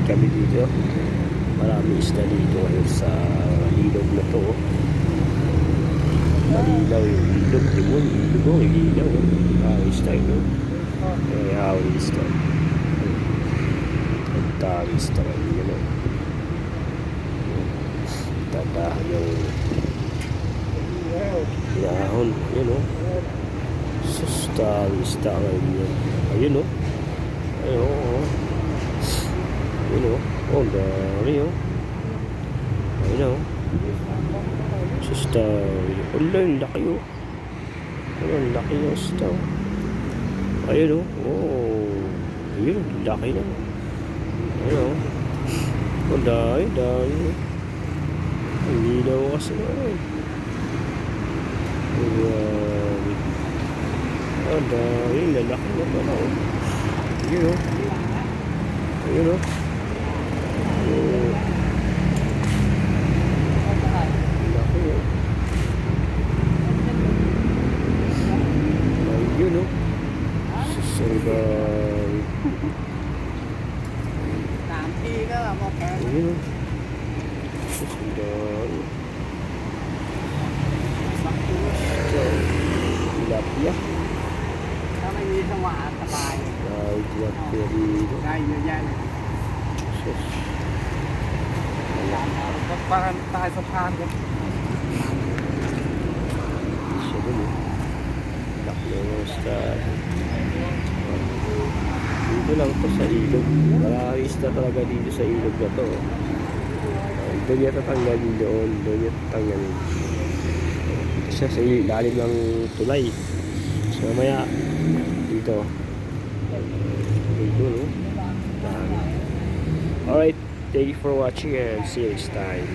kami dito. Marami isda dito ngayon sa ilog na to. Malinaw yung ilog. Yung ilog o ilinaw. Isda ito. Kaya isda. Ang dami isda ngayon yun. Tatahan yung yahon. Yun o. Sus, dami isda ngayon yun. Ayun o. Ayun o. Ayun o. Oh, dami o. Ayun o. Sus, dami. Wala, yung laki o. Wala, yung laki o. Sus, dami. Ayun o. Oh. Ayun, laki na. Ayun o. Oh, dami, dami o. Hindi daw kasi na. Dami. Oh, dami. Lalaki na pala o. Ayun o. Ayun o. Oh. Laki o. Ayun o. Susangay. Ayun o. Susangay. Tilapia. Ay, tilapia dito. Sus. Parang tayo sa pan. Siya dun eh. Laki ng isda. Dito lang to sa ilog. Marami isda talaga dito sa ilog na to. Doon niya tatanggalin doon. Doon niya tatanggalin. Dito siya sa ilalim ng tulay. So mamaya dito. Dito no. Dami. Alright. Thank you for watching and see you next time.